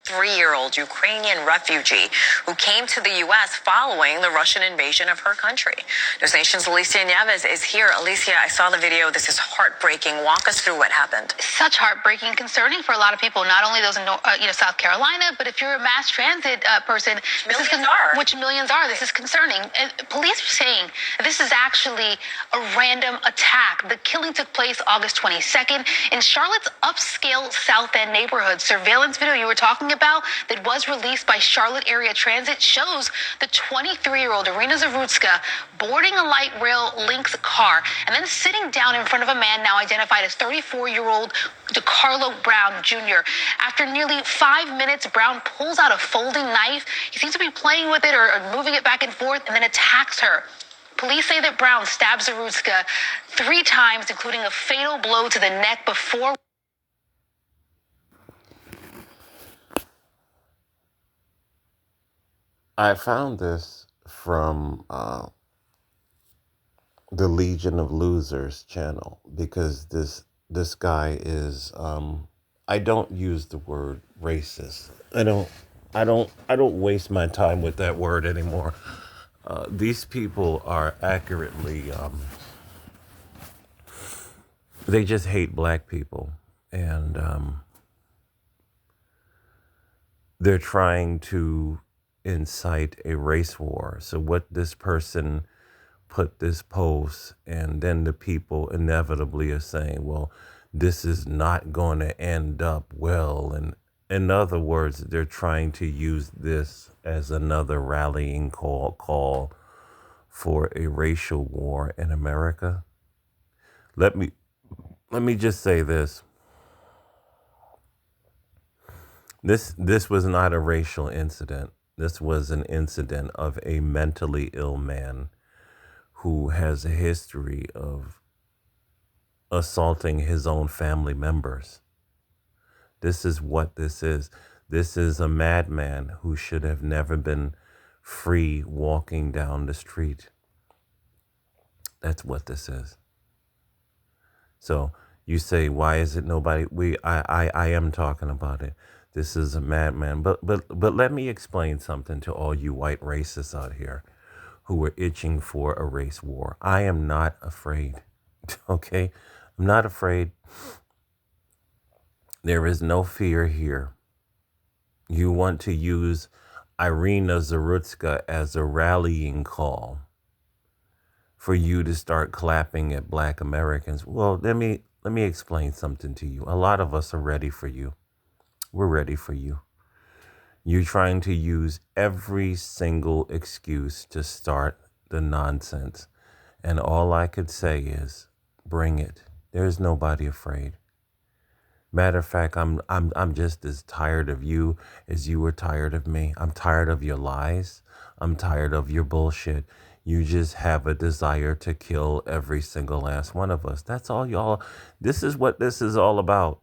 3-year-old Ukrainian refugee who came to the U.S. following the Russian invasion of her country. News Nation's Alicia Nieves is here. Alicia, I saw the video. This is heartbreaking. Walk us through what happened. Such heartbreaking, concerning for a lot of people, not only those in South Carolina, but if you're a mass transit person, which millions are, this is concerning. And police are saying this is actually a random attack. The killing took place August 22nd in Charlotte's upscale South End neighborhood. Surveillance video you were talking about that was released by Charlotte Area Transit shows the 23-year-old Iryna Zarutska boarding a light rail Lynx car and then sitting down in front of a man now identified as 34-year-old DeCarlo Brown Jr. After nearly 5 minutes, Brown pulls out a folding knife. He seems to be playing with it or moving it back and forth and then attacks her. Police say that Brown stabbed Zarutska 3 times, including a fatal blow to the neck before. I found this from the Legion of Losers channel because this guy is I don't use the word racist. I don't waste my time with that word anymore. These people are accurately they just hate black people, and they're trying to incite a race war. So what this person put this post, and then the people inevitably are saying, well, this is not going to end up well. And in other words, they're trying to use this as another rallying call for a racial war in America. Let me just say this. This was not a racial incident. This was an incident of a mentally ill man who has a history of assaulting his own family members. This is what this is. This is a madman who should have never been free walking down the street. That's what this is. So you say, why is it nobody? I am talking about it. This is a madman. But let me explain something to all you white racists out here who are itching for a race war. I am not afraid. Okay? I'm not afraid. There is no fear here. You want to use Iryna Zarutska as a rallying call for you to start clapping at black Americans. Well, let me explain something to you. A lot of us are ready for you. We're ready for you. You're trying to use every single excuse to start the nonsense. And all I could say is, bring it. There's nobody afraid. Matter of fact, I'm just as tired of you as you were tired of me. I'm tired of your lies. I'm tired of your bullshit. You just have a desire to kill every single last one of us. That's all y'all. This is what this is all about.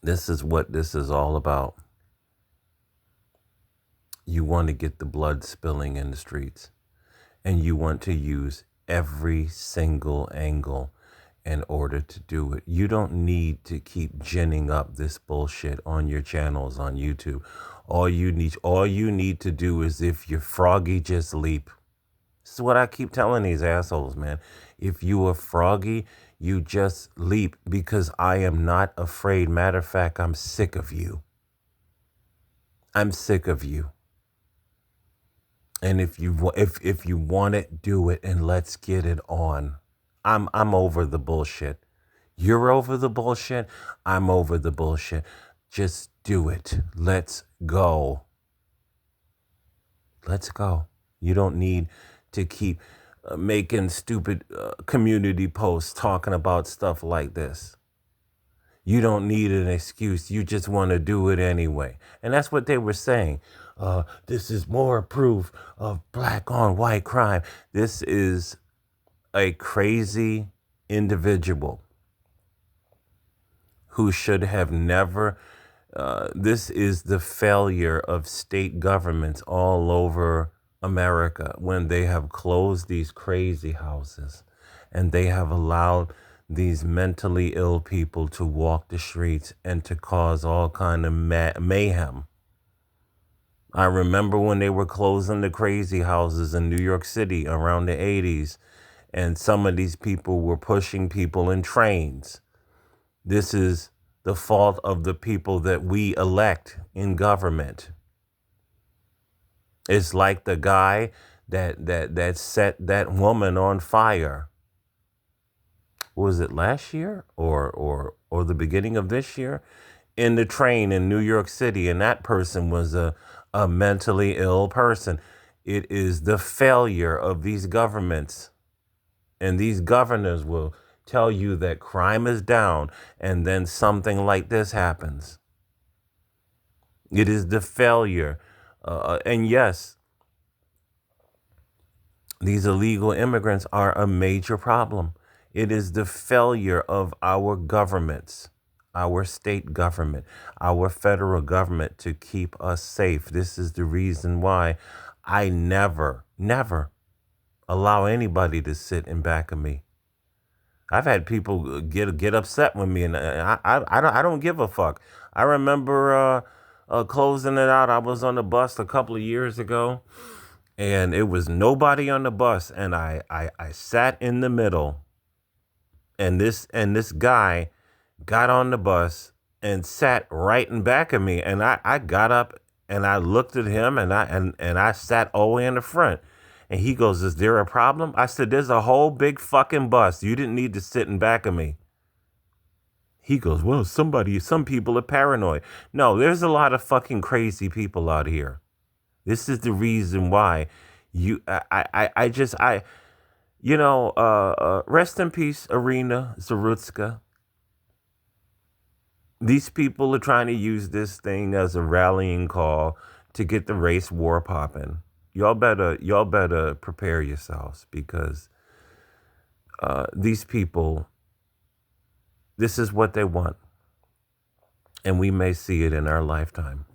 This is what this is all about. You want to get the blood spilling in the streets, and you want to use every single angle in order to do it. You don't need to keep ginning up this bullshit on your channels on YouTube. All you need to do is, if you're froggy, just leap. This is what I keep telling these assholes, man. If you are froggy, you just leap, because I am not afraid. Matter of fact, I'm sick of you. I'm sick of you. And if you want it, do it, and let's get it on. I'm over the bullshit. You're over the bullshit. I'm over the bullshit. Just do it. Let's go. Let's go. You don't need to keep making stupid community posts talking about stuff like this. You don't need an excuse. You just want to do it anyway. And that's what they were saying. This is more proof of black on white crime. This is a crazy individual who should have never. This is the failure of state governments all over America when they have closed these crazy houses and they have allowed these mentally ill people to walk the streets and to cause all kind of mayhem. I remember when they were closing the crazy houses in New York City around the 80s, and some of these people were pushing people in trains. This is the fault of the people that we elect in government. It's like the guy that set that woman on fire. Was it last year or the beginning of this year? In the train in New York City, and that person was a mentally ill person. It is the failure of these governments. And these governors will tell you that crime is down, and then something like this happens. It is the failure. And yes, these illegal immigrants are a major problem. It is the failure of our governments, our state government, our federal government to keep us safe. This is the reason why I never allow anybody to sit in back of me. I've had people get upset with me, and I don't give a fuck. I remember closing it out. I was on the bus a couple of years ago, and it was nobody on the bus, and I sat in the middle, and this guy got on the bus and sat right in back of me, and I got up and I looked at him, and I sat all the way in the front. And he goes, "Is there a problem?" I said, "There's a whole big fucking bus. You didn't need to sit in back of me." He goes, "Well, some people are paranoid." No, there's a lot of fucking crazy people out here. This is the reason why rest in peace, Iryna Zarutska. These people are trying to use this thing as a rallying call to get the race war popping. Y'all better prepare yourselves, because these people, this is what they want, and we may see it in our lifetime.